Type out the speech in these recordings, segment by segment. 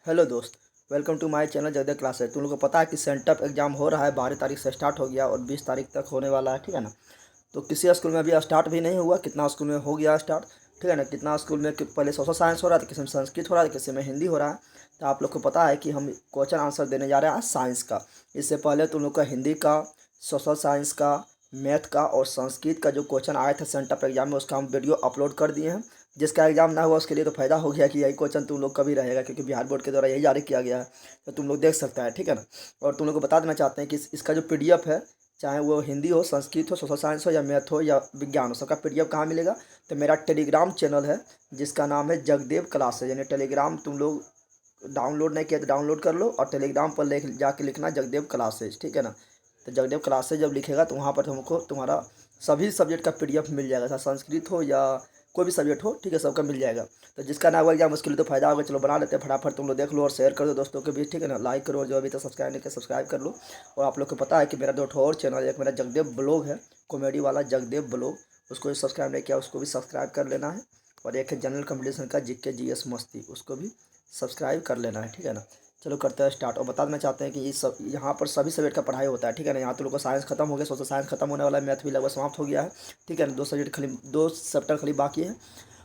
Hello दोस्त, welcome to my channel Jagdev classes. तुम लोगों को पता है कि सेंटअप एग्जाम हो रहा है, 12 तारीख से स्टार्ट हो गया और 20 तारीख तक होने वाला है। ठीक है ना। तो किसी स्कूल में अभी स्टार्ट भी नहीं हुआ, कितना स्कूल में हो गया स्टार्ट। ठीक है ना। कितना स्कूल में पहले सोशल साइंस हो रहा था, किसी में संस्कृत हो रहा था, किसी में हिंदी हो रहा है। तो आप लोग को पता है कि हम क्वेश्चन आंसर देने जा रहे हैं साइंस का। इससे पहले तुम लोग का हिंदी का, सोशल साइंस का, मैथ का और संस्कृत का जो क्वेश्चन आए थे सेंटअप एग्जाम में, उसका हम वीडियो अपलोड कर दिए हैं। जिसका एग्जाम ना हुआ उसके लिए तो फ़ायदा हो गया कि यही क्वेश्चन तुम लोग का भी रहेगा, क्योंकि बिहार बोर्ड के द्वारा यही जारी किया गया है। तो तुम लोग देख सकता है। ठीक है ना। और तुम लोग को बता देना चाहते हैं कि इसका जो पीडीएफ है, चाहे वो हिंदी हो, संस्कृत हो, सोशल साइंस हो या मैथ हो या विज्ञान हो, सबका पीडीएफ कहाँ मिलेगा? तो मेरा टेलीग्राम चैनल है जिसका नाम है जगदेव क्लासेज। यानी टेलीग्राम तुम लोग डाउनलोड नहीं किया तो डाउनलोड कर लो और टेलीग्राम पर जाके लिखना जगदेव क्लासेज। ठीक है ना। तो जगदेव क्लासेज जब लिखेगा तो वहाँ पर तुमको तुम्हारा सभी सब्जेक्ट का पीडीएफ मिल जाएगा, चाहे संस्कृत हो या कोई भी सब्जेक्ट हो। ठीक है, सबका मिल जाएगा। तो जिसका ना हुआ एग्जाम उसके लिए तो फायदा होगा। चलो बना लेते हैं फटाफट। तुम लोग देख लो और शेयर कर दो दोस्तों के बीच। ठीक है ना। लाइक करो और जो अभी तक सब्सक्राइब नहीं किया सब्सक्राइब कर लो। और आप लोग को पता है कि मेरा दो ठो और चैनल है। एक मेरा जगदेव ब्लॉग है, कॉमेडी वाला जगदेव ब्लॉग, उसको भी सब्सक्राइब नहीं किया उसको भी सब्सक्राइब कर लेना है। और एक है जनरल कंपटीशन का जीके जीएस मस्ती, उसको भी सब्सक्राइब कर लेना है। ठीक है ना। चलो करते हैं स्टार्ट। और बता देना चाहते हैं कि ये सब यहाँ पर सभी सब्जेक्ट का पढ़ाई होता है। ठीक है ना। यहाँ तो लोग को साइंस खत्म हो गया, सोशल साइंस खत्म होने वाला है, मैथ भी लगभग समाप्त हो गया है। ठीक है ना। दो सब्जेक्ट खाली, दो चैप्टर खाली बाकी है।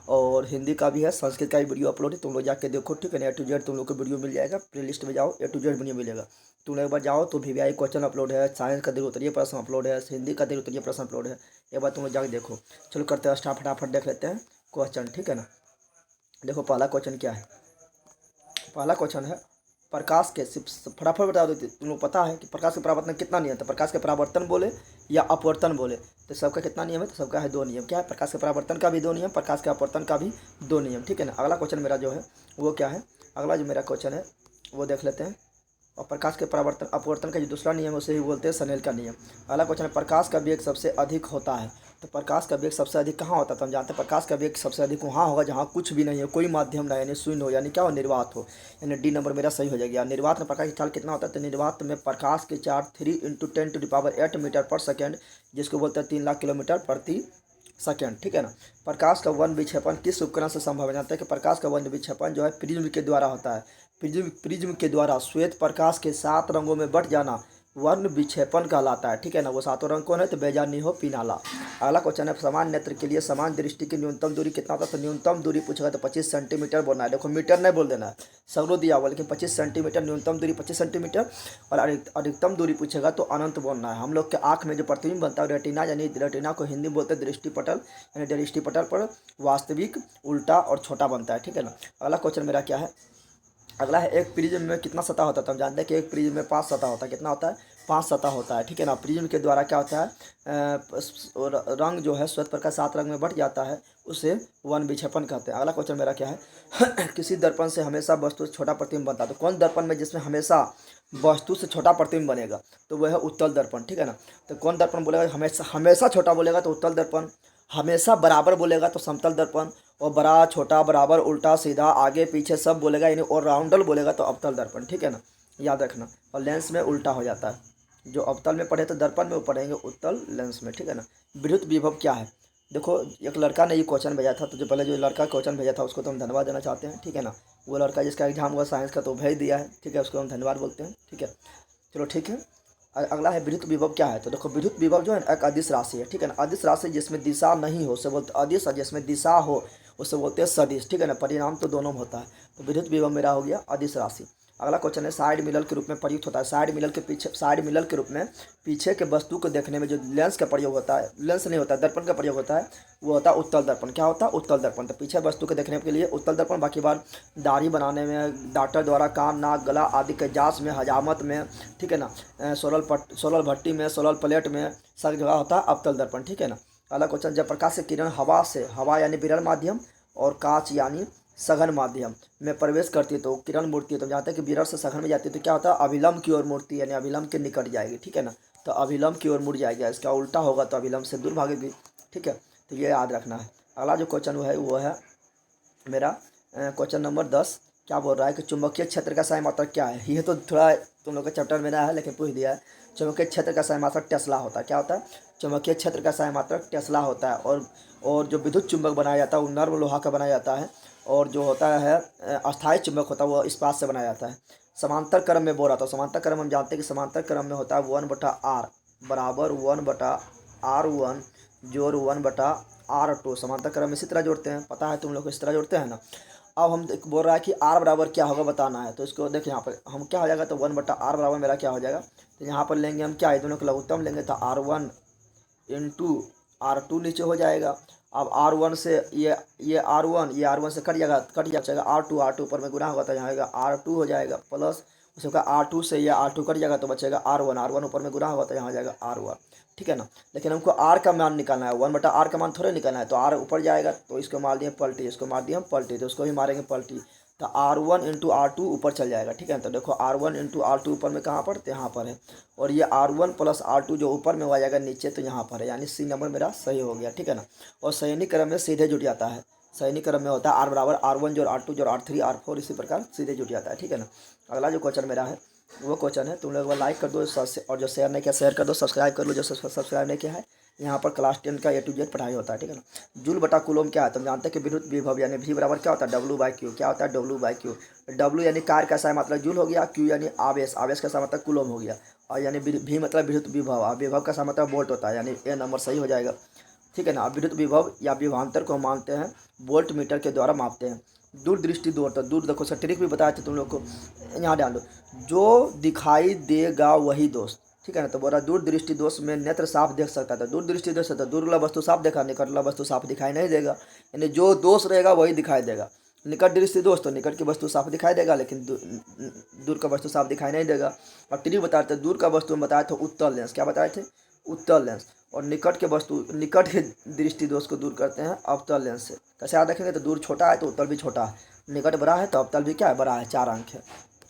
और हिंदी का भी है, संस्कृत का भी वीडियो अपलोड है, तुम लोग जाके देखो। ठीक है ना। A to Z तुम लोग को वीडियो मिल जाएगा। प्ले लिस्ट में जाओ, A to Z वीडियो मिलेगा। तुम लोग एक बार जाओ तो VVI क्वेश्चन अपलोड है, साइंस का 2 प्रश्न अपलोड है, हिंदी का 2 प्रश्न अपलोड है। एक बार तुम लोग जाके देखो। चलो करते हैं स्टार्ट, फटाफट देख लेते हैं क्वेश्चन। ठीक है ना। देखो पहला क्वेश्चन क्या है। पहला क्वेश्चन है प्रकाश के फटाफट बता दो। तुम लोग पता है कि प्रकाश के परावर्तन कितना नियम था? प्रकाश के परावर्तन बोले या अपवर्तन बोले तो सबका कितना नियम है? तो सबका है 2 नियम। क्या है? प्रकाश के परावर्तन का भी 2 नियम, प्रकाश के अपवर्तन का भी 2 नियम। ठीक है ना। अगला क्वेश्चन मेरा जो है वो क्या है? अगला जो मेरा क्वेश्चन है वो देख लेते हैं। और प्रकाश के परावर्तन अपवर्तन का जो दूसरा नियम है उसे ही बोलते हैं स्नेल का नियम। अगला क्वेश्चन है प्रकाश का वेग सबसे अधिक होता है। तो प्रकाश का वेग सबसे अधिक कहाँ होता है? तो हम जानते हैं प्रकाश का वेग सबसे अधिक वहाँ होगा जहाँ कुछ भी नहीं है, कोई माध्यम नहीं, यानी शून्य हो, यानी क्या हो? निर्वात हो। यानी डी नंबर मेरा सही हो जाएगा। निर्वात में प्रकाश की चाल कितना होता है? तो निर्वात में प्रकाश की चाल 3 × 10⁸ मीटर पर सेकेंड, जिसको बोलते हैं 3 लाख किलोमीटर प्रति सेकेंड। ठीक है ना। प्रकाश का वन विक्षेपण किस उपकरण से संभव है? जानते हैं कि प्रकाश का वन विक्षेपण जो है प्रिज्म के द्वारा होता है। प्रिज्म के द्वारा श्वेत प्रकाश के 7 रंगों में बट जाना वर्ण विक्षेपण कहलाता है। ठीक है ना। वो 7 रंग कौन है? तो बेजानी हो पिनाला। अगला क्वेश्चन है समान नेत्र के लिए समान दृष्टि की न्यूनतम दूरी कितना होता है? तो न्यूनतम दूरी पूछेगा तो 25 सेंटीमीटर बोलना है। देखो मीटर नहीं बोल देना है, सगरो दिया हुआ, लेकिन 25 सेंटीमीटर न्यूनतम दूरी 25 सेंटीमीटर। और अधिकतम दूरी पूछेगा तो अनंत बोलना है। हम लोग के आँख में जो प्रतिबिंब बनता है रेटिना, यानी रेटिना को हिंदी में बोलते हैं दृष्टिपटल, यानी दृष्टिपटल पर वास्तविक, उल्टा और छोटा बनता है। ठीक है ना। अगला क्वेश्चन मेरा क्या है? अगला है एक प्रिज्म में कितना सतह होता है? तो हम जानते हैं कि एक प्रिज्म में 5 सतह होता है। कितना होता है? 5 सतह होता है। ठीक है ना। प्रिज्म के द्वारा क्या होता है? रंग जो है श्वेत प्रकाश 7 रंग में बट जाता है, उसे वन विक्षेपण कहते हैं। अगला क्वेश्चन मेरा क्या है? किसी दर्पण से हमेशा वस्तु से छोटा प्रतिबिंब बनता है। तो कौन दर्पण में जिसमें हमेशा वस्तु से छोटा प्रतिबिंब बनेगा? तो वह है उत्तल दर्पण। ठीक है ना। तो कौन दर्पण बोलेगा हमेशा हमेशा छोटा बोलेगा? तो उत्तल दर्पण। हमेशा बराबर बोलेगा तो समतल दर्पण। और बड़ा, छोटा, बराबर, उल्टा, सीधा, आगे पीछे सब बोलेगा, यानी और राउंडल बोलेगा तो अवतल दर्पण। ठीक है ना। याद रखना। और लेंस में उल्टा हो जाता है। जो अवतल में पढ़े तो दर्पण में वो पढ़ेंगे उत्तल लेंस में। ठीक है ना। विद्युत विभव क्या है? देखो एक लड़का ने ये क्वेश्चन भेजा था, तो जो पहले जो लड़का क्वेश्चन भेजा था उसको तो हम धन्यवाद देना चाहते हैं। ठीक है ना। वो लड़का जिसका एग्जाम हुआ साइंस का तो भेज दिया है। ठीक है, उसको हम धन्यवाद बोलते हैं। ठीक है, चलो ठीक है। अगला है विद्युत विभव क्या है? तो देखो विद्युत विभव जो है एक अदिश राशि है। ठीक है ना। अदिश राशि जिसमें दिशा नहीं हो उसे बोलते अदिश, और जिसमें दिशा हो उसे बोलते हैं सदिश। ठीक है ना। परिणाम तो दोनों में होता है। तो विद्युत विभव मेरा हो गया अदिश राशि। अगला क्वेश्चन है साइड मिरर के रूप में प्रयुक्त होता है। साइड मिरर के पीछे, साइड मिरर के रूप में पीछे के वस्तु को देखने में जो लेंस का प्रयोग होता है, लेंस नहीं होता है, दर्पण का प्रयोग होता है, वो होता है उत्तल दर्पण। क्या होता है? उत्तल दर्पण। तो पीछे वस्तु को देखने के लिए उत्तल दर्पण। बाकी बार दाढ़ी बनाने में, डॉक्टर द्वारा कान, नाक, गला आदि के जांच में, हजामत में, ठीक है ना, सोलर भट्टी में, सोलर प्लेट में, सब जगह होता है अवतल दर्पण। ठीक है ना। अगला क्वेश्चन, जब प्रकाश की किरण हवा यानी विरल माध्यम और कांच यानी सघन माध्यम में प्रवेश करती है तो किरण मुड़ती है। तो जानते हैं कि विरल से सघन में जाती है तो क्या होता है? अभिलंब की ओर मुड़ती है, यानी अभिलंब के निकट जाएगी। ठीक है ना। तो अभिलंब की ओर मुड़ जाएगी। इसका उल्टा होगा तो अभिलंब से दूर भागेगी। ठीक है, तो ये याद रखना है। अगला जो क्वेश्चन वो है मेरा क्वेश्चन नंबर 10। क्या बोल रहा है कि चुंबकीय क्षेत्र का सही मात्रक क्या है? ये तो थोड़ा तुम लोग के चैप्टर में ना है, लेकिन पूछ दिया है। चुंबकीय क्षेत्र का सही मात्रक टेस्ला होता है। क्या होता है? चुंबकीय क्षेत्र का सही मात्रक टेस्ला होता है। और जो विद्युत चुंबक बनाया जाता है वो नर्म लोहा का बनाया जाता है। और जो होता है अस्थायी चुंबक होता है वो इस्पात से बनाया जाता है। समांतर क्रम में बोल रहा था, समांतर क्रम हम जानते हैं कि समांतर क्रम में होता है 1/r बराबर 1/r1 जोड़ 1/r2। समांतर क्रम इसी तरह जोड़ते हैं, पता है तुम लोग को, इस तरह जोड़ते हैं ना। अब हम बोल रहा है कि r बराबर क्या होगा बताना है, तो इसको देखिए यहाँ पर हम क्या हो जाएगा, तो 1/r बराबर मेरा क्या हो जाएगा, तो यहाँ पर लेंगे हम क्या है, दोनों का लघुत्तम लेंगे तो r1 इंटू r2 नीचे हो जाएगा। अब r1 से ये r1 से कट जाएगा r2 ऊपर में गुना होगा तो यहाँ आएगा r2 हो जाएगा, प्लस उसका r2 से ये r2 कट जाएगा तो बचेगा r1 ऊपर में गुना होगा तो यहाँ आ जाएगा r1, ठीक है ना। लेकिन हमको r का मान निकालना है, 1/r का मान थोड़े निकालना है, तो r ऊपर जाएगा तो इसको मार दिए पलटी, इसको मार दिए हम पलटी, तो उसको भी मारेंगे पलटी, तो r1 इंटू r2 ऊपर चल जाएगा, ठीक है। तो देखो r1 इंटू r2 ऊपर में कहाँ पर, तो यहाँ पर है, और ये r1 प्लस r2 जो ऊपर में हो जाएगा नीचे, तो यहाँ पर है, यानी सी नंबर मेरा सही हो गया, ठीक है ना। और संयुक्त क्रम में सीधे जुट जाता है, संयुक्त क्रम में होता है r बराबर r1 जोड़ r2 जोड़ r3 r4, इसी प्रकार सीधे जुट जाता है, ठीक है ना। अगला जो क्वेश्चन मेरा है वो क्वेश्चन है, तुम लोग लाइक कर दो और जो शेयर नहीं किया शेयर कर दो, सब्सक्राइब कर लो जो सब्सक्राइब नहीं किया है। यहाँ पर क्लास 10 का A to Z पढ़ाई होता है, ठीक है ना। जूल बटा कूलम क्या है, तुम जानते हैं कि विद्युत विभव यानी V बराबर क्या होता है, W/Q। क्या होता है, W/Q। W यानी कार्य कैसा है मतलब जूल हो गया, Q यानी आवेश, आवेश कैसा मतलब कूलम हो गया, और यानी V मतलब विद्युत विभव, और विभव कैसा मतलब वोल्ट होता है, यानी A नंबर सही हो जाएगा, ठीक है ना। अब विद्युत विभव या विभवांतर को हम मानते हैं वोल्ट मीटर के द्वारा मापते हैं। दूरदृष्टि दोष, तो दूर देखो सर ट्रिक भी बताए थे तुम लोग को, यहाँ डालो, जो दिखाई देगा वही दोष, ठीक है ना। तो बोला दूर दृष्टि दोष में नेत्र साफ देख सकता था, दूर दृष्टि दोष था दूर वाला वस्तु साफ देखा, निकट वाला वस्तु साफ दिखाई नहीं देगा, यानी जो दोष रहेगा वही दिखाई देगा। निकट दृष्टि दोष तो निकट की वस्तु साफ दिखाई देगा, लेकिन दूर का वस्तु साफ दिखाई नहीं देगा। और ट्रिक बताए थे, दूर का वस्तु में बताए थे उत्तल लेंस, क्या बताए थे, उत्तल लेंस, और निकट के वस्तु निकट के दृष्टि दोष को दूर करते हैं अवतल लेंस से। कैसे याद रखेंगे, तो दूर छोटा है तो उत्तल भी छोटा है, निकट बड़ा है तो अवतल भी क्या है, बड़ा है, 4 अंक है,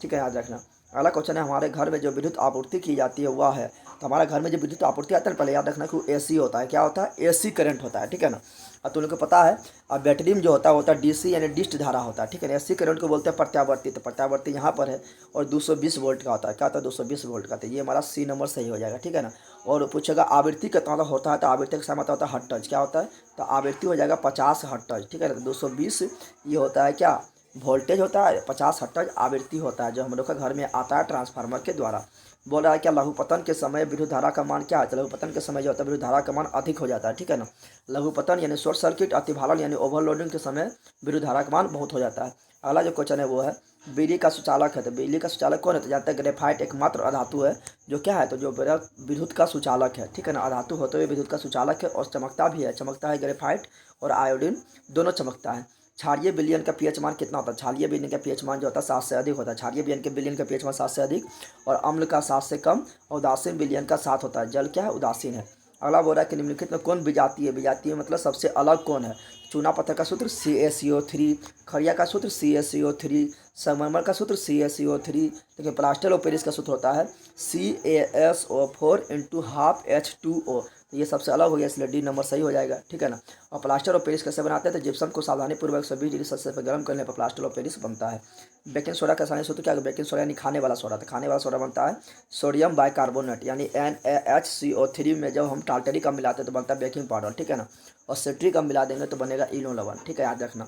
ठीक है, याद रखना। अगला क्वेश्चन है, हमारे घर में जो विद्युत आपूर्ति की जाती है वह है, तो हमारे घर में जो विद्युत आपूर्ति आता है पहले याद रखना कि वो AC होता है, क्या होता है, AC करंट होता है, ठीक है ना। अब तुम लोग को पता है, अब बैटरी में जो होता है DC यानी डिस्ट धारा होता है, ठीक है ना। AC करंट को बोलते हैं प्रत्यावर्ती, तो प्रत्यावर्ती यहाँ पर है, और 220 वोल्ट का होता है, क्या होता है, 220 वोल्ट का, तो ये हमारा C नंबर सही हो जाएगा, ठीक है ना। और पूछेगा आवृत्ति कितना होता है, तो आवृत्ति का समय होता है हर्ट्ज, क्या होता है, तो आवृत्ति हो जाएगा 50 हर्ट्ज, ठीक है ना। 220 ये होता है क्या, वोल्टेज होता है, 50 हर्ट्ज आवृत्ति होता है, जो हम लोग का घर में आता है ट्रांसफार्मर के द्वारा। बोल रहा है क्या, लघुपतन के समय विद्युत धारा का मान क्या है, तो लघुपतन के समय जो होता है विद्युत धारा का मान अधिक हो जाता है, ठीक है ना। लघुपतन यानी शॉर्ट सर्किट, अतिभालन यानी ओवरलोडिंग के समय विद्युत धारा का मान बहुत हो जाता है। अगला जो क्वेश्चन है वो है, बिजली का सुचालक है, तो बिजली का सुचालक कौन है, तो जानते हैं ग्रेफाइट एकमात्र अधातु है जो क्या है, तो जो विद्युत का सुचालक है, ठीक है ना। अधातु होते हुए विद्युत का सुचालक है, और चमकता भी है, चमकता है ग्रेफाइट और आयोडीन दोनों चमकता है। क्षारीय विलयन का पीएच मान कितना होता है, क्षारीय विलयन का पीएच मान जो होता है 7 से अधिक होता है, क्षारीय विलयन का पीएच मान 7 से अधिक, और अम्ल का 7 से कम, और उदासीन विलयन का 7 होता है, जल क्या है, उदासीन है। अगला बोल रहा है कि निम्नलिखित में कौन विजातीय है, विजातीय मतलब सबसे अलग कौन है, चूना पत्थर का सूत्र CaCO3, खड़िया का सूत्र CaCO3, संगमरमर का सूत्र CaCO3, लेकिन प्लास्टर ऑफ पेरिस का सूत्र होता है CaSO4 × ½ H2O, तो ये सबसे अलग हो गया, इसलिए D नंबर सही हो जाएगा, ठीक है ना। और प्लास्टर ऑफ पेरिस कैसे बनाते हैं, तो जिप्सम को सावधानीपूर्वक 120 डिग्री सेल्सियस पर गर्म करने पर प्लास्टर ऑफ पेरिस बनता है। बेकिंग सोडा का रासायनिक सूत्र क्या है, बेकिंग सोडा यानी खाने वाला सोडा, तो खाने वाला सोडा बनता है सोडियम बाइकार्बोनेट यानी NaHCO3 में जब हम टार्टरिक अम्ल मिलाते हैं तो बनता है बेकिंग पाउडर, ठीक है ना। और सिट्रिक अम्ल मिला देंगे तो बनेगा इनो लवण, ठीक है, याद रखना।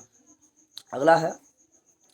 अगला है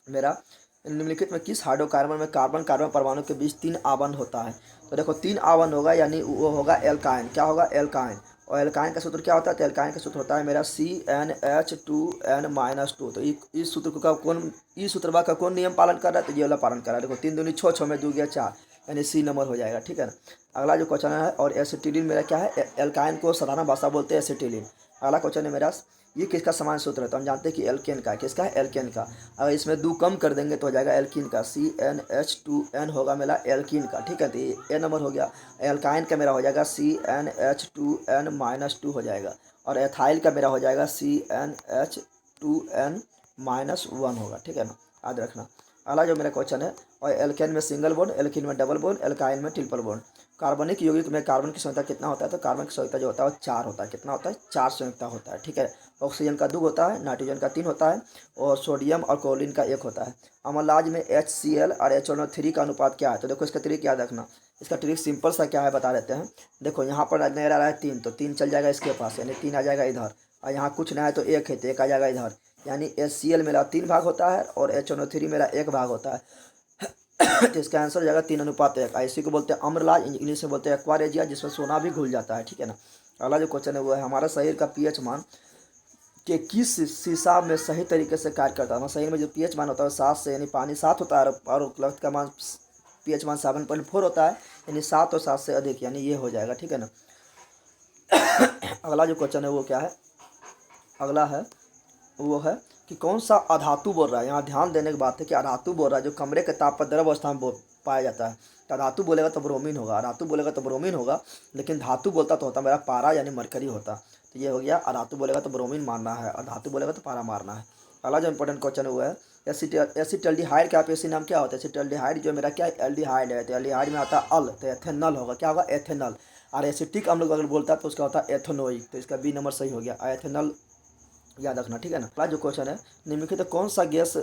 मेरा, निम्नलिखित में किस हाइड्रोकार्बन में कार्बन कार्बन परमाणु के बीच 3 आवन होता है, तो देखो 3 आवन होगा, यानी वो होगा एल्काइन, क्या होगा, एल्काइन। और एल्काइन का सूत्र क्या होता है, तो एल्काइन का सूत्र होता है मेरा CnH2n-2, तो इस सूत्र का कौन, इस सूत्रवा का कौन नियम पालन कर रहा है, तो ये वाला पालन कर रहा है। देखो 3 दूनी 6, 6 में 2 गया 4, यानी C नंबर हो जाएगा, ठीक है ना। अगला जो क्वेश्चन है, और एसिटिलीन मेरा क्या है, एल्काइन को साधारण भाषा बोलते हैं एसिटिलीन। अगला क्वेश्चन है मेरा, ये किसका समान सूत्र है, तो हम जानते हैं कि एल्केन का, किसका है, एल्केन का। अगर इसमें 2 कम कर देंगे तो हो जाएगा एल्कीन का, CnH2n होगा मेरा एल्कीन का, ठीक है, तो ये A नंबर हो गया। एल्काइन का मेरा हो जाएगा CnH2n-2 हो जाएगा, और एथाइल का मेरा हो जाएगा CnH2n-1 होगा, ठीक है ना, याद रखना। अगला जो मेरा क्वेश्चन है, और एल्केन में सिंगल बॉन्ड, एल्कीन में डबल बॉन्ड, एल्काइन में ट्रिपल बॉन्ड। कार्बनिक यौगिक में कार्बन की संख्या कितना होता है, तो कार्बन की संख्या जो होता है 4 होता है, कितना होता है, 4 संयुक्त होता है, ठीक है। ऑक्सीजन का 2 होता है, नाइट्रोजन का 3 होता है, और सोडियम और क्लोरीन का 1 होता है। अम्लजाज में HCl और HNO3 का अनुपात क्या है, तो देखो इसका ट्रिक याद रखना। इसका ट्रिक सिंपल सा क्या है बता देते हैं। देखो यहाँ पर मेरा रहा है 3, तो 3 चल जाएगा इसके पास, यानी 3 आ जाएगा इधर, और यहाँ कुछ ना है तो 1 है तो 1 आ जाएगा इधर, यानी HCl मेरा 3 भाग होता है और HNO3 मेरा 1 भाग होता है। तो इसका आंसर हो जाएगा 3:1। इसी को बोलते हैं अम्ललाज, इंग्लिश में बोलते हैं एक्वारेजिया, जिसमें सोना भी घुल जाता है, ठीक है ना। अगला जो क्वेश्चन है वो है हमारा शरीर का पीएच मान कि किस शीशा में सही तरीके से कार्य करता है। हमारे शरीर में जो पीएच मान होता है 7 से, यानी पानी 7 होता है और रक्त का मान पीएच मान 7.4 होता है, यानी 7 और 7 से अधिक, यानी ये हो जाएगा, ठीक है ना। अगला जो क्वेश्चन है वो क्या है, अगला है वो है कि कौन सा अधातु बोल रहा है। यहाँ ध्यान देने की बात है कि अधातु बोल रहा है जो कमरे के ताप पर द्रव अवस्था में पाया जाता है। तो अधातु बोलेगा तो ब्रोमीन होगा, अधातु बोलेगा तो ब्रोमीन होगा, लेकिन धातु बोलता तो होता मेरा पारा यानी मरकरी होता। तो ये हो गया, अधातु बोलेगा तो ब्रोमीन मारना है और धातु बोलेगा तो पारा मारना है। अगला जो इंपॉर्टेंट क्वेश्चन हुआ है एसिटल्डिहाइड का एसिड नाम क्या होता है। एसिटल्डिहाइड जो मेरा क्या है, एल्डिहाइड है। तो एल्डिहाइड में आता है अल, तो एथेनल होगा, क्या होगा, एथेनल। और एसिटिक अम्ल अगर बोलता है तो उसका होता है एथेनोइक, तो इसका बी नंबर सही हो गया, एथेनल याद रखना, ठीक है ना। अगला जो क्वेश्चन है निम्नलिखित कौन सा गैस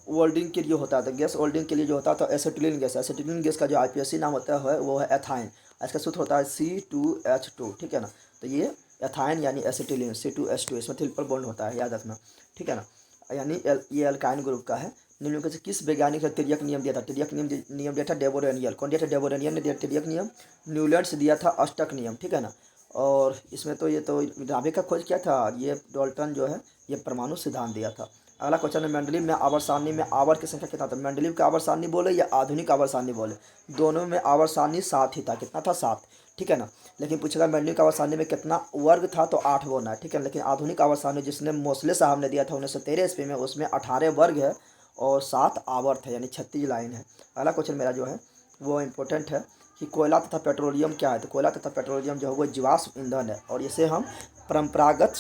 वेल्डिंग के लिए होता है। तो गैस वेल्डिंग के लिए जो होता है तो एसिटिलीन गैस। एसिटिलीन गैस का जो IPSC नाम होता है वो है एथाइन। इसका सूत्र होता है C2H2, ठीक है ना। तो ये एथाइन यानी एसिटिलीन C2H2, इसमें ट्रिपल बॉन्ड होता है, याद रखना, ठीक है ना। यानी ये अल्काइन ग्रुप का है। निम्नलिखित से किस वैज्ञानिक ने तिर्यक नियम दिया था। तिर्यक नियम दिया था डेबोरेनियल। कौन दिया था, डेबोरेनियल ने दिया तिर्यक नियम। न्यूलैंड्स दिया था अष्टक नियम, ठीक है ना। और इसमें तो ये तो राबे का खोज किया था, ये डाल्टन जो है ये परमाणु सिद्धांत दिया था। अगला क्वेश्चन है मंडलीव में आवर्त सारणी में आवर्त की संख्या कितना था। मंडलीव का आवर्त सारणी बोले या आधुनिक आवर्त सारणी बोले, दोनों में आवर्त सारणी 7 ही था। कितना था, 7, ठीक है ना। लेकिन पूछेगा मंडलीव का आवर्त सारणी में कितना वर्ग था, तो 8 होना है, ठीक है। लेकिन आधुनिक आवर्त सारणी जिसने मोसले साहब ने दिया था 1913 ईस्वी में, उसमें 18 वर्ग है और 7 आवर्त है, यानी 36 लाइन है। अगला क्वेश्चन मेरा जो है वो इम्पोर्टेंट है कि कोयला तथा पेट्रोलियम क्या है। तो कोयला तथा पेट्रोलियम जो है वो जीवाश्म ईंधन है और इसे हम परंपरागत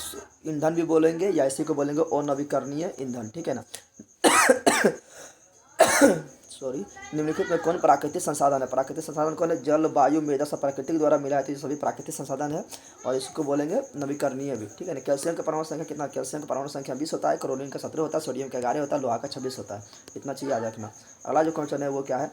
ईंधन भी बोलेंगे या इसी को बोलेंगे अनवीकरणीय ईंधन, ठीक है ना। सॉरी, निम्नलिखित में कौन प्राकृतिक संसाधन है। प्राकृतिक संसाधन कौन है, जल वायु मृदा सब प्रकृति द्वारा मिला है, तो ये सभी प्राकृतिक संसाधन है और इसको बोलेंगे नवीकरणीय भी, ठीक है ना। कैल्शियम का परमाणु संख्या कितना, कैल्शियम का परमाणु संख्या 20 होता है, क्लोरीन का 17 होता है, सोडियम का 11 होता है, लोहा का 26 होता है। इतना चीज़ याद रखना। अगला जो क्वेश्चन है वो क्या है,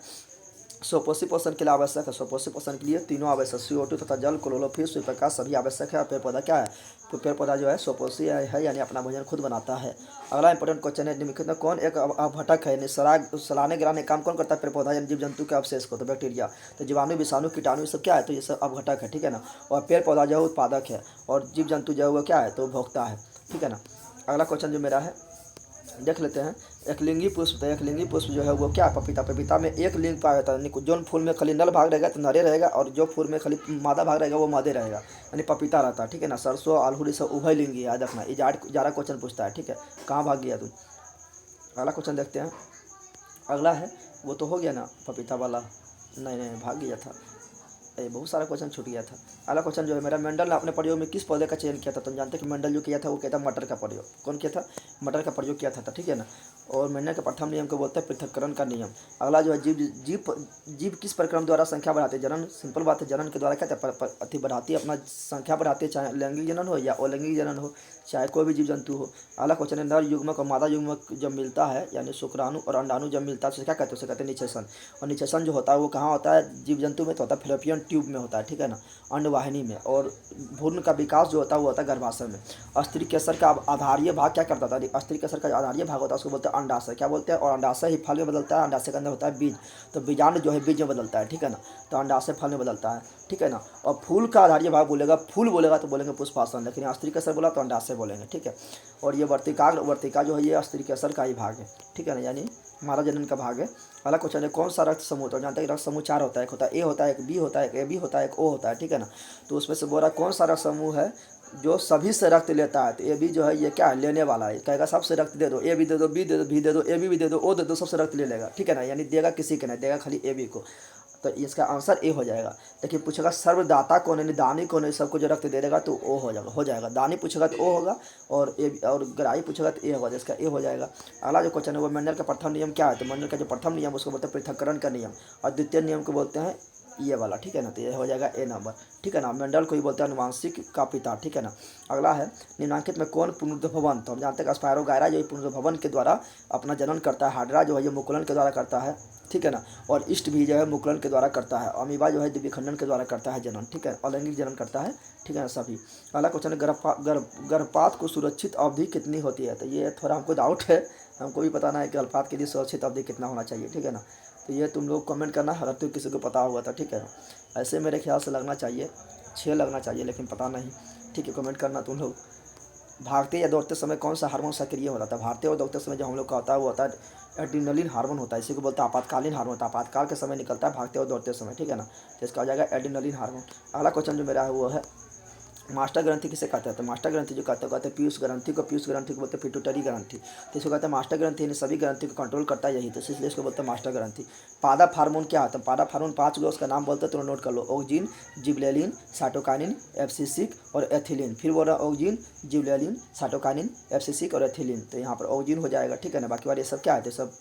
स्वपोषी पोषण के लिए आवश्यक है। स्वपोषी पोषण के लिए तीनों आवश्यक, CO2 तथा जल, क्लोरोफिल, सूर्यप्रकाश सभी आवश्यक है। और पेड़ पौधा क्या है, तो पेड़ पौधा जो है स्वपोषी है, यानी अपना भोजन खुद बनाता है। अगला इंपॉर्टेंट क्वेश्चन है निम्नलिखित में कौन एक अपघटक है, यानी सलाने गिराने काम कौन करता है, पेड़ पौधा यानी जीव जंतु के अवशेष को, तो बैक्टीरिया। तो जीवाणु, विषाणु, कीटाणु सब क्या है, तो ये सब अपघटक है, ठीक है ना। और पेड़ पौधा जो है उत्पादक है और जीव जंतु जो है वो क्या है, तो भोक्ता है, ठीक है ना। अगला क्वेश्चन जो मेरा है देख लेते हैं, एक लिंगी पुष्प। तो एक लिंगी पुष्प जो है वो क्या है, पपीता। पपीता में एक लिंग पाया जाता है, यानी जो फूल में खाली नर भाग रहेगा तो नरे रहेगा और जो फूल में खाली मादा भाग रहेगा वो मादे रहेगा, यानी पपीता रहता है, ठीक है ना। सरसों, अड़हुल सब उभय लिंगी, याद रखना। ये ज़्यादा क्वेश्चन पूछता है, ठीक है। कहाँ भाग गया तुम। अगला क्वेश्चन देखते हैं, अगला है वो तो हो गया ना पपीता वाला, नहीं भाग गया था, बहुत सारा क्वेश्चन छूट गया था। अगला क्वेश्चन जो है मेरा, मेंडल ने अपने प्रयोग में किस पौधे का चयन किया था। तुम जानते हैं कि मेंडल जो किया था वो किया था मटर का प्रयोग। कौन किया था, मटर का प्रयोग किया था, ठीक है ना। और मेंडल के प्रथम नियम को बोलते हैं पृथक्करण का नियम। अगला जो है जीव किस प्रक्रम द्वारा संख्या बढ़ाते हैं। जनन, सिंपल बात है, जनन के द्वारा क्या अति बढ़ाती है, अपना संख्या बढ़ाती है, चाहे लैंगिक जनन हो या अलैंगिक जनन हो, चाहे कोई भी जीव जंतु हो। अगला क्वेश्चन है नर युग्मक और मादा युग्मक जब मिलता है, यानी शुक्राणु और अंडाणु जब मिलता है तो क्या कहते हैं, उसे कहते हैं निषेचन। और निषेचन जो होता है वो कहाँ होता है, जीव जंतु में तो होता है फिलोपियन ट्यूब में होता है, ठीक है ना, अंडवाहिनी में। और भ्रूण का विकास जो होता है वो होता है गर्भाशय में। स्त्री केसर का आधारीय भाग क्या करता था, स्त्री केसर का आधारीय भाग होता है उसको बोलते हैं अंडाशय, क्या बोलते हैं। और अंडाशय ही फल में बदलता है, अंडाशय के अंदर होता है बीज, तो बीजांड जो है बीज में बदलता है, ठीक है ना। तो अंडाशय फल में बदलता है, ठीक है ना। और फूल का आधारीय भाग बोलेगा, फूल बोलेगा तो बोलेंगे पुष्पासन, लेकिन स्त्री केसर बोला तो अंडाशय बोलेंगे, ठीक है। और ये वर्तिका जो है ये स्त्री केसर का ही भाग है, ठीक है ना, यानी हमारा जनन का भाग है। अगला क्वेश्चन है कौन सा रक्त समूह, तो जानते हैं रक्त समूह 4 होता है, एक होता है ए होता है, एक बी होता है, एक AB होता है, एक O होता है, ठीक है ना। तो उसमें से बोल रहा कौन सा रक्त समूह है जो सभी से रक्त लेता है। तो AB जो है ये क्या है, लेने वाला है, कहेगा सबसे रक्त दे दो, A भी दे दो, B दे दो, B दे दो, AB भी दे दो, O दे दो, सबसे रक्त ले लेगा, ठीक है ना। यानी देगा किसी के नहीं, देगा खाली AB को। तो इसका आंसर ए हो जाएगा। लेकिन पूछेगा सर्वदाता कौन है, दानी कौन है, सबको जो रक्त दे देगा तो ओ हो जाएगा। दानी पूछेगा तो ओ होगा और ग्राही पूछेगा तो ए होगा, जिसका ए हो जाएगा। अगला जो क्वेश्चन है वो मेंडल का प्रथम नियम क्या है। तो मेंडल का जो प्रथम नियम उसको बोलते हैं पृथक्करण का नियम और द्वितीय नियम को बोलते हैं ये वाला, ठीक है ना। तो ये हो जाएगा ए नंबर, ठीक है ना। मेंडल को ही बोलते हैं अनुवांशिक का पिता, ठीक है ना। अगला है निम्नलिखित में कौन पुनरुद्भवन, तो हम जानते हैं कि स्पायरोगायरा जो पुनरुद्भवन के द्वारा अपना जनन करता है, हाइड्रा जो है ये मुकुलन के द्वारा करता है, ठीक है ना। और ईस्ट भी जो है मुकुलन के द्वारा करता है, अमीबा जो है द्विखंडन के द्वारा करता है जनन, ठीक है, अलैंगिक जनन करता है, ठीक है ना सभी। अगला क्वेश्चन है गर्भपात को सुरक्षित अवधि कितनी होती है, तो ये थोड़ा हमको डाउट है, हमको भी पता नहीं है कि गर्भपात के लिए सुरक्षित अवधि कितना होना चाहिए, ठीक है ना। तो ये तुम लोग कमेंट करना अगर तो किसी को पता हुआ था, ठीक है ना। ऐसे मेरे ख्याल से लगना चाहिए 6 लगना चाहिए, लेकिन पता नहीं, ठीक है, कमेंट करना तुम लोग। भागते या दौड़ते समय कौन सा हार्मोन सक्रिय हो रहा था, भागते और दौड़ते समय जो हम लोग का होता है वो होता है एड्रीनलिन हार्मोन होता है, इसी को बोलते हैं आपातकालीन हार्मोन होता है, आपातकाल के समय निकलता है भागते और दौड़ते समय, ठीक है ना। तो इसका हो जाएगा एड्रीनलिन हार्मोन। अगला क्वेश्चन जो मेरा है वो है मास्टर ग्रंथि किसे कहते हैं, तो मास्टर ग्रंथि जो कहते हैं पीयूष ग्रंथि को बोलते हैं पिट्यूटरी ग्रंथि, तो इसको कहते हैं मास्टर ग्रंथि, यानी सभी ग्रंथि को कंट्रोल करता है यही, तो इसलिए इसको बोलते हैं मास्टर ग्रंथि। पादप हार्मोन क्या होता है, पादप हार्मोन 5 गो उसका नाम बोलते हैं, तो नोट कर लो, ऑक्जिन, जिबरेलिन, साइटोकाइनिन, एब्सिसिक और एथिलीन। फिर बोल रहा है ऑक्जिन, जिबरेलिन, साइटोकाइनिन, एब्सिसिक और एथिलीन, तो यहाँ पर ऑक्जिन हो जाएगा, ठीक है ना। बाकी वाले सब क्या है, तो सब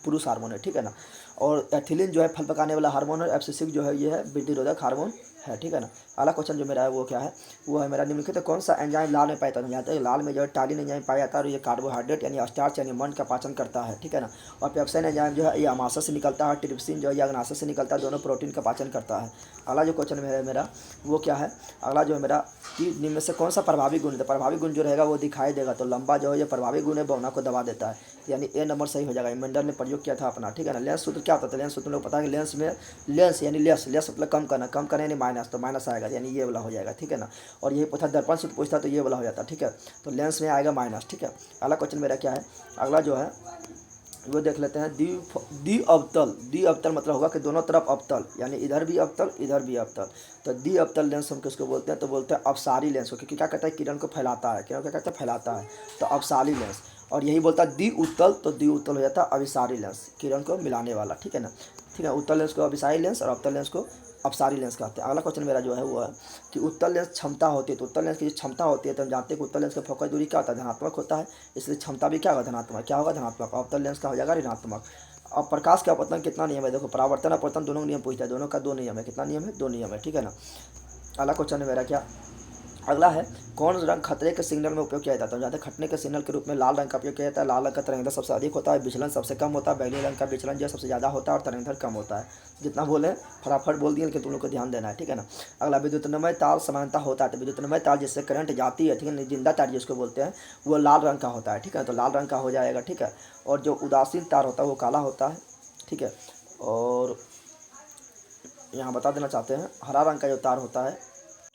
पुरुष हार्मोन है, ठीक है ना। और एथिलीन जो है फल पकाने वाला हार्मोन है, एब्सिसिक जो है ये है वृद्धिरोधक हार्मोन है, ठीक है ना। अगला क्वेश्चन जो मेरा है वो क्या है, वो है मेरा निम्नलिखित कौन सा एंजाइम लाल में पाया जाता है, यहाँ तक लाल में जो है टालिन एंजाइम पाया जाता है, और ये कार्बोहाइड्रेट यानी स्टार्च यानी मंड का पाचन करता है, ठीक है ना। और पेप्सिन एंजाइम जो है ये अमाशय से निकलता है, ट्रिप्सिन जो है ये अग्नाशय से निकलता है, दोनों प्रोटीन का पाचन करता है। अगला जो क्वेश्चन है मेरा वो क्या है, अगला जो है मेरा कि निम्न में से कौन सा प्रभावी गुण है, प्रभावी गुण जो रहेगा वो दिखाई देगा, तो लंबा जो है ये प्रभावी गुण है, भावना को दबा देता है, यानी ए नंबर सही हो जाएगा। मेंडल ने प्रयोग किया था अपना, ठीक है ना। लेंस सूत्र क्या होता है, लेंस सूत्र लोग पता है कि लेंस में लेंस यानी लेस मतलब कम करना यानी माइनस, तो माइनस आएगा यानी ये वाला हो जाएगा, ठीक है ना। और यही पूछा दर्पण सूत्र पूछता तो ये वाला हो जाता, ठीक है। तो लेंस में आएगा माइनस, ठीक है। अगला क्वेश्चन मेरा क्या है, अगला जो है वो देख लेते हैं द्विअवतल मतलब होगा कि दोनों तरफ अवतल, यानी इधर भी अवतल इधर भी अवतल, तो द्विअवतल लेंस हम किसको बोलते हैं, तो बोलते हैं अपसारी लेंस को, क्योंकि क्या कहता है किरण को फैलाता है, किरण को क्या कहता है फैलाता है, तो अपसारी लेंस। और यही बोलता है द्विउत्तल, तो द्विउत्तल हो जाता है अभिसारी लेंस, किरण को मिलाने वाला, ठीक है ना। ठीक है, उत्तल लेंस को अभिसारी लेंस और अवतल लेंस को अपसारी लेंस कहते हैं। अगला क्वेश्चन मेरा जो है वो है कि उत्तल लेंस क्षमता होती है, तो उत्तल लेंस की जो क्षमता होती है तो हम जानते हैं कि उत्तल लेंस का फोकस दूरी क्या होता है, धनात्मक होता है, इसलिए क्षमता भी क्या होगा धनात्मक, क्या होगा धनात्मक। अवतल लेंस का हो जाएगा ऋणात्मक। अब प्रकाश का अपवर्तन कितना नियम है, देखो परावर्तन अपवर्तन दोनों नियम पूछता है, दोनों का 2 नियम है, कितना नियम है 2 नियम है, ठीक है ना। अगला क्वेश्चन है मेरा क्या, अगला है कौन रंग खतरे के सिग्नल में उपयोग किया जाता है, जहाँ तक खतरे के सिग्नल के रूप में लाल रंग का उपयोग किया जाता है। लाल रंग का तरंगदैर्घ्य सबसे अधिक होता है, विचलन सबसे कम होता है, बैगनी रंग का विचलन जो है सबसे ज़्यादा होता है और तरंगदैर्घ्य कम होता है। जितना बोले फटाफट बोल दिए, लेकिन तुम लोग को ध्यान देना है, ठीक है ना। अगला विद्युतमय तार समानता होता है, तो विद्युतमय तार जिससे करंट जाती है, ठीक है, जिंदा तार जिसको बोलते हैं वो लाल रंग का होता है, ठीक है, तो लाल रंग का हो जाएगा, ठीक है। और जो उदासीन तार होता है वो काला होता है, ठीक है। और यहाँ बता देना चाहते हैं हरा रंग का जो तार होता है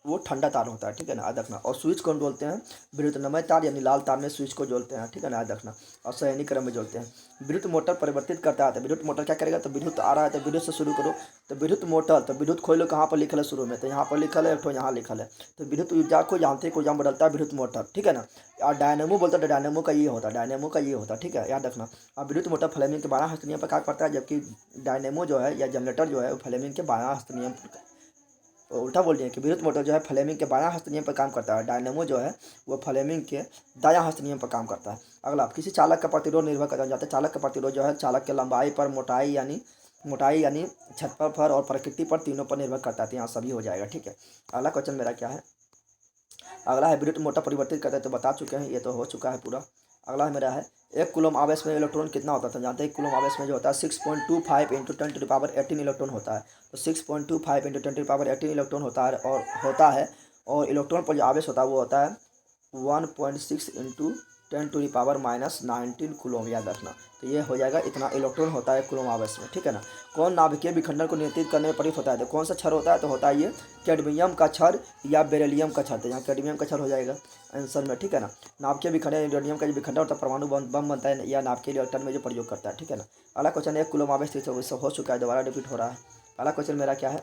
वो ठंडा तार होता है, ठीक है ना, याद रखना। और स्विच कौन बोलते हैं, विद्युतमय तार यानी लाल तार में स्विच को जोड़ते हैं, ठीक है ना, याद रखना। और सैनिक क्रम में जोड़ते हैं। विद्युत मोटर परिवर्तित करता है, तो विद्युत मोटर क्या करेगा, तो विद्युत आ रहा है तो विद्युत से शुरू करो, तो विद्युत मोटर, तो विद्युत खोलो कहाँ पर लिखल है शुरू में, तो यहाँ पर लिखल है, तो यहाँ लिखल है, तो विद्युत ऊर्जा को यांत्रिक ऊर्जा में बदलता है विद्युत मोटर, ठीक है ना। और डायनेमो बोलता है, डायनेमो का ये होता है, डायनेमो का ये होता है, ठीक है, याद रखना। और विद्युत मोटर फ्लेमिंग के 12 हस्त नियम पर कार्य करता है, जबकि डायनेमो जो है या जनरेटर जो है वो फ्लेमिंग के 12 हस्त नियम, उल्टा बोल दिए कि विद्युत मोटर जो है फ्लेमिंग के बायां हस्त नियम पर काम करता है, डायनेमो जो है वो फ्लेमिंग के दायां हस्त नियम पर काम करता है। अगला किसी चालक का प्रतिरोध निर्भर करता है, जाते चालक का प्रतिरोध जो है चालक के लंबाई पर, मोटाई यानी क्षेत्रफल पर और प्रकृति पर, तीनों पर निर्भर करता है, तो यहाँ सभी हो जाएगा, ठीक है। अगला क्वेश्चन मेरा क्या है, अगला है विद्युत मोटर परिवर्तित करता है, तो बता चुके हैं, ये तो हो चुका है पूरा। अगला मेरा है 1 कूलम आवेश में इलेक्ट्रॉन कितना होता था, जानते हैं 1 कूलम आवेश में जो होता है 6.25 × 10⁻18 इलेक्ट्रॉन होता है, तो 6.25 × 10⁻18 इलेक्ट्रॉन होता है, और इलेक्ट्रॉन पर जो आवेश होता है वो होता है 1.6 × 10⁻19 कूलम, याद रखना। तो ये हो जाएगा, इतना इलेक्ट्रॉन होता है कूलम आवेश में, ठीक है ना। कौन नाभिकीय विखंडन को नियंत्रित करने में प्रयुक्त होता है, तो कौन सा क्षर होता है, तो होता है ये कैडमियम का क्षर या बेरिलियम का क्षर, तो यहाँ कैडमियम का क्षर हो जाएगा आंसर में, ठीक है ना। नाभिकीय विखंडन यूरेनियम का जो विखंडन होता है परमाणु बम बनता है या नाभिकीय रिएक्टर में जो प्रयोग करता है, ठीक है ना। अगला क्वेश्चन 1 कूलम आवेश हो चुका है, दोबारा रिपीट हो रहा है। अगला क्वेश्चन मेरा क्या है,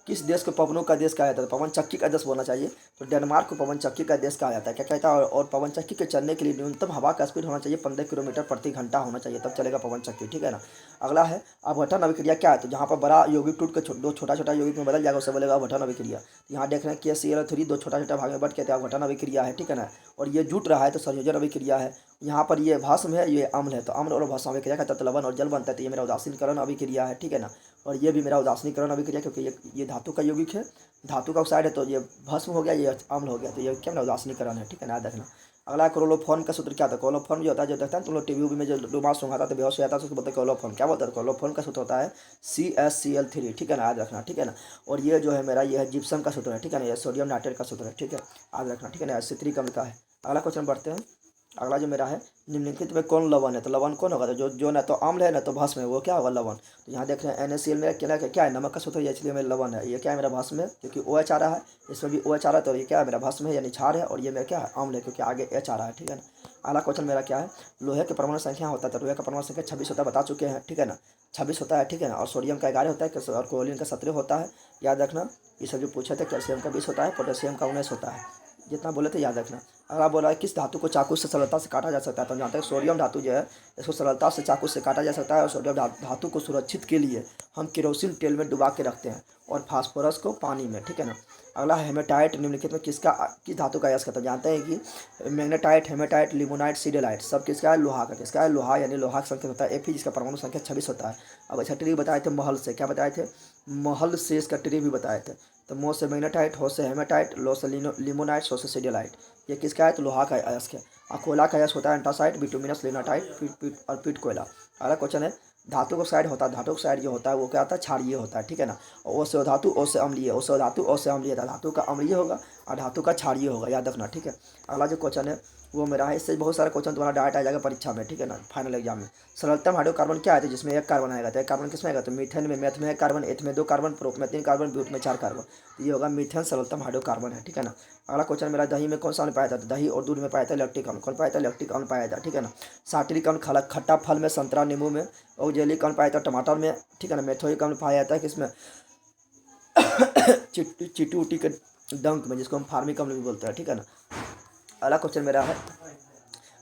किस देश को पवनों का देश कहा जाता है, पवन चक्की का देश बोलना चाहिए, तो डेनमार्क को पवन चक्की का देश कहा जाता है। क्या कहता है, और पवन चक्की के चलने के लिए न्यूनतम हवा का स्पीड होना चाहिए 15 किलोमीटर प्रति घंटा होना चाहिए, तब चलेगा पवन चक्की, ठीक है ना। अगला है अपघटन अभिक्रिया क्या है, तो जहाँ पर बड़ा यौगिक टूट के दो छोटा छोटा यौगिक में बदल जाएगा उसे बोलेगा अपघटन अभिक्रिया। यहाँ देख रहे हैं KCl3 2 छोटा छोटा भाग में बट कहते हैं अपघटन अभिक्रिया है, ठीक है ना। और ये जुट रहा है तो संयोजन अभिक्रिया है, यहाँ पर ये भस्म है, ये अम्ल है, तो अम्ल और भस्म अभिक्रिया का तत्व लवण और जल बनता है, तो ये मेरा उदासीनीकरण अभिक्रिया है, ठीक है ना। और ये भी मेरा उदासीनीकरण अभिक्रिया, क्योंकि ये धातु का यौगिक है, धातु का ऑक्साइड है, तो ये भस्म हो गया, ये अम्ल हो गया, तो ये क्या मेरा उदासीनीकरण है, ठीक है ना, याद रखना। अगला क्लोरोफॉर्म का सूत्र क्या था? क्लोरोफॉर्म जो होता है, जो देखता है तुम लोग टीवी में जो डुमास सुंघाता था, बेहोश हो जाता है, उसको बोलते हैं क्लोरोफॉर्म। क्या बोलता है? क्लोरोफॉर्म का सूत्र होता है CaCl3, ठीक है ना, याद रखना, ठीक है ना। और ये जो है मेरा, ये है जिप्सम का सूत्र है, ठीक है ना, ये सोडियम नाइट्रेट का सूत्र है, ठीक है, याद रखना, ठीक है ना, सित्रिक अम्ल का है। अगला क्वेश्चन बढ़ते हैं। अगला जो मेरा है, निम्नलिखित में कौन लवण है? तो लवण कौन होगा? तो जो ना तो अम्ल है ना तो भस्म है, वो क्या होगा? लवण। तो यहाँ देख रहे हैं NaCl मेरा क्या है? नमक का सूत्र है, इसलिए मेरा लवण है। ये क्या है? मेरा भस्म है, क्योंकि OH आ रहा है, इसमें भी OH आ रहा है, तो ये क्या है? मेरा भस्म है यानी क्षार है, और ये मेरा क्या है? अम्ल है, क्योंकि आगे H आ रहा है, ठीक है ना। अगला क्वेश्चन मेरा क्या है? लोहे के परमाणु संख्या होता है, तो लोहे का परमाणु संख्या 26 होता है, बता चुके हैं, ठीक है ना, 26 होता है, ठीक है ना। और सोडियम का 11 होता है, और क्लोरीन का 17 होता है, याद रखना। ये सब जो पूछे थे, कैल्शियम का 20 होता है, पोटेशियम का 19 होता है, जितना बोले थे याद रखना। अगला बोला है किस धातु को चाकू से सरलता से काटा जा सकता है? तो जहाँ तक सोडियम धातु जो है, इसको सरलता से चाकू से काटा जा सकता है, और सोडियम धातु को सुरक्षित के लिए हम केरोसिन तेल में डुबा के रखते हैं, और फास्फोरस को पानी में, ठीक है ना। अगला हेमेटाइट निम्नलिखित में किस धातु का अयस्क है? तो जानते हैं कि मैग्नेटाइट, हेमेटाइट, लिमोनाइट, सिडेलाइट सब किसका है? लोहा का। किसका है? लोहा, यानी लोहा का संकेत होता है Fe, जिसका परमाणु संख्या 26 होता है। अब अच्छा ट्री बताए थे महल से, क्या बताए थे? महल से इसका ट्री भी बताए थे। तो मो से मैग्नेटाइट, हो से हेमेटाइट, लो से लिमोनाइट, सो से सिडेलाइट। ये किसका है? तो लोहा का अयस्क है। और कोयला का अयस्क होता है एंटासाइट, बिटुमिनस, लिग्नाटाइट, पीट कोयला। अगला क्वेश्चन है, धातु ऑक्साइड होता है, धातु ऑक्साइड जो होता है वो क्या होता है? क्षारीय होता है, ठीक है ना। ओ से धातु, ओ से अम्लीय, ओ से धातु, ओ से अम्लीय, धातु का अम्लीय होगा और धातु का क्षारीय होगा, याद रखना, ठीक है। अगला जो क्वेश्चन है वो मेरा है, इससे बहुत सारे क्वेश्चन तुम्हारा डायरेक्ट आ जाएगा परीक्षा में, ठीक है ना, फाइनल एग्जाम में। सरलतम हाइड्रोकार्बन क्या है? जिसमें एक कार्बन आएगा, तो एक कार्बन किसमें आएगा? तो मीथेन में, मैथ में एक कार्बन, एथ में 2 कार्बन, प्रोप में 3 कार्बन, ब्यूट में 4 कार्बन, तो ये होगा मीथेन सरलतम हाइड्रोकार्बन है, ठीक है ना। अगला क्वेश्चन मेरा, दही में कौन सा अम्ल पाया जाता है? दही और दूध में पाया जाता है लैक्टिक अम्ल। कौन पाया जाता है? लैक्टिक अम्ल पाया जाता है, ठीक है ना। सार्ट्रिक अम्ल खट्टा फल में, संतरा, नींबू में। और जेलिक अम्ल पाया जाता है टमाटर में, ठीक है ना। मेथोइक अम्ल पाया जाता है किसमें? चिटूटी के डंक में, जिसको हम फार्मिक अम्ल भी बोलते हैं, ठीक है ना। अगला क्वेश्चन मेरा है,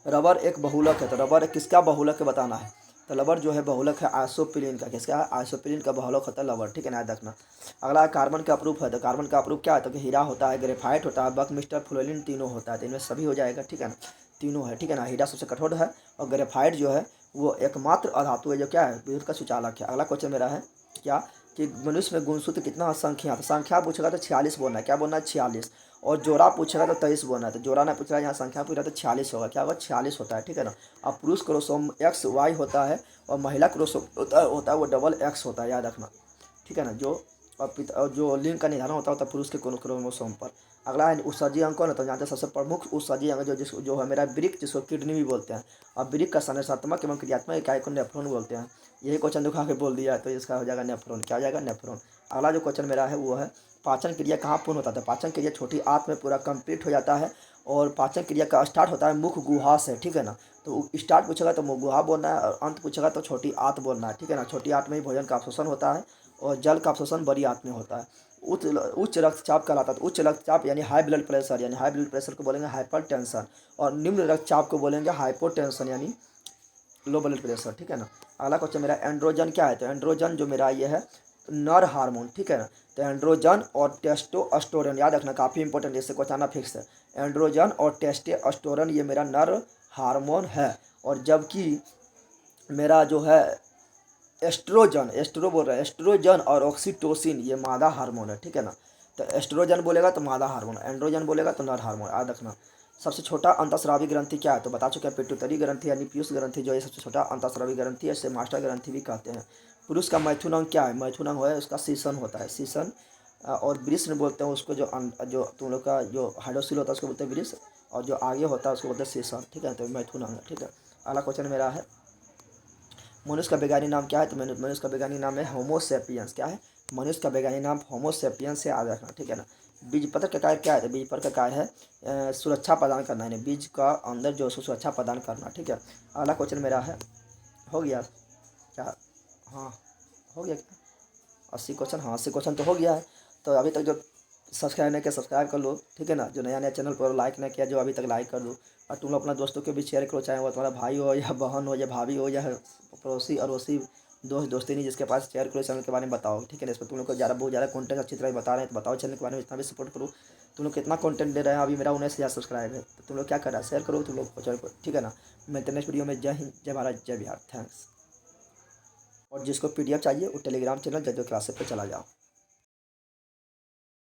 रबर एक बहुलक है, तो रबर किसका बहुलक है बताना है। तो रबर जो है बहुलक है आइसोप्रीलिन का। किसका है? आइसोप्रीलिन का बहुलक होता है रबर, ठीक है ना, याद रखना। अगला कार्बन का अप्रूप है, तो कार्बन का अप्रूप क्या है? तो कि हीरा होता है, ग्रेफाइट होता है, बकमिस्टर, फ्लोरीन, तीनों होता है, तो इनमें सभी हो जाएगा, ठीक है ना, तीनों है, ठीक है ना। हीरा सबसे कठोर है, और ग्रेफाइट जो है वो एकमात्र अधातु है जो क्या है? विद्युत का सुचालक है। अगला क्वेश्चन मेरा है क्या, कि मनुष्य में गुणसूत्र कितना संख्या? तो संख्या पूछेगा तो 46 बोलना है, क्या बोलना है? 46। और जोड़ा पूछेगा तो 23 बोलना है, तो जोड़ा ना पूछेगा, यहाँ संख्या पूछा तो 46 होगा, क्या होगा? 46 होता है, ठीक है ना। अब पुरुष क्रोमोसोम XY होता है, और महिला क्रोमोसोम होता है वो डबल X होता है, याद रखना, ठीक है ना। और जो लिंग का निर्धारण होता है पुरुष के क्रोमोसोम पर। अगला है उत्सर्जी अंग कौन है? तो जानते हैं सबसे प्रमुख उत्सर्जी अंग जो है मेरा वृक्क, जिसको किडनी भी बोलते हैं। और वृक्क का संरचनात्मक एवं क्रियात्मक इकाई को नेफ्रॉन बोलते हैं। यही क्वेश्चन दिखा के बोल दिया, तो इसका हो जाएगा नेफ्रॉन। क्या हो जाएगा? नेफ्रॉन। अगला जो क्वेश्चन मेरा है वो है, पाचन क्रिया कहाँ पूर्ण होता है? पाचन क्रिया छोटी आंत में पूरा कंप्लीट हो जाता है, और पाचन क्रिया का स्टार्ट होता है मुख गुहा से, ठीक है ना। तो स्टार्ट पूछेगा तो मुख गुहा बोलना है, और अंत पूछेगा तो छोटी आंत बोलना है, ठीक है ना। छोटी आंत में ही भोजन का अवशोषण होता है, और जल का अवशोषण बड़ी आंत में होता है। उच्च रक्तचाप कहलाता है। उच्च रक्तचाप यानी हाई ब्लड प्रेशर, यानी हाई ब्लड प्रेशर को बोलेंगे हाइपरटेंशन, और निम्न रक्तचाप को बोलेंगे हाइपोटेंशन यानी लो ब्लड प्रेशर, ठीक है ना। अगला क्वेश्चन मेरा, एंड्रोजन क्या है? तो एंड्रोजन जो मेरा ये है नर हार्मोन, ठीक है ना। तो एंड्रोजन और टेस्टोस्टेरोन, याद रखना, काफ़ी इंपॉर्टेंट, इससे क्वेश्चन आना फिक्स है। एंड्रोजन और टेस्टोस्टेरोन ये मेरा नर हार्मोन है, और जबकि मेरा जो है एस्ट्रो बोल रहा है, एस्ट्रोजन और ऑक्सीटोसिन ये मादा हार्मोन है, ठीक है ना। तो एस्ट्रोजन बोलेगा तो मादा हार्मोन, एंड्रोजन बोलेगा तो नर हार्मोन, याद रखना। सबसे छोटा अंतःस्रावी ग्रंथि क्या है? तो बता चुके हैं पिट्यूटरी ग्रंथि यानी पीयूष ग्रंथि जो है सबसे छोटा अंतःस्रावी ग्रंथि है, इसे मास्टर ग्रंथि भी कहते हैं। पुरुष का मैथुन अंग क्या है? मैथुन अंग है उसका सीसन होता है, सीसन। और वृषण बोलते हैं उसको, जो तुम लोग का जो हाइड्रोसिल होता है उसको बोलते हैं वृष, और जो आगे होता है उसको बोलते हैं सीसन, ठीक है। तो मैथुन अंग, ठीक है। अगला क्वेश्चन मेरा है, मनुष्य का वैज्ञानिक नाम क्या है? तो मनुष्य का वैज्ञानिक नाम है होमोसेपियंस। क्या है? मनुष्य का वैज्ञानिक नाम होमोसेपियंस से याद रखना, ठीक है ना। बीज पत्र का कार्य क्या है? तो बीज पत्र का कार्य है सुरक्षा प्रदान करना, यानी बीज का अंदर जो सुरक्षा प्रदान करना, ठीक है। अगला क्वेश्चन मेरा है, हो गया क्या? हाँ, हो गया क्या? 80 क्वेश्चन, हाँ 80 क्वेश्चन तो हो गया है। तो अभी तक जो सब्सक्राइब नहीं किया सब्सक्राइब कर लो, ठीक है ना। जो नया नया चैनल पर लाइक नहीं किया जो अभी तक लाइक कर दो, और तुम लोग अपना दोस्तों के भी शेयर करो, चाहे वो तुम्हारा भाई हो या बहन हो या भाभी हो या पड़ोसी अड़ोसी दोस्ती नहीं जिसके पास, शेयर करो चैनल के बारे में बताओ, ठीक है ना। इस पर तुम लोग को बहुत ज़्यादा कंटेंट अच्छी तरह बता रहे हैं, तो बताओ चैनल के बारे में, इतना भी सपोर्ट करो। तुम लोग कितना कंटेंट दे रहे हैं, अभी मेरा 19,000 सब्सक्राइब है, तो तुम लोग क्या कर रहा है, शेयर करो तुम लोग चैनल को, ठीक है ना। मिलते हैं नेक्स्ट वीडियो में। जय हिंद, जय भारत, जय बिहार, थैंक्स। और जिसको PDF चाहिए वो टेलीग्राम चैनल जय क्लासेस पे चला जाओ।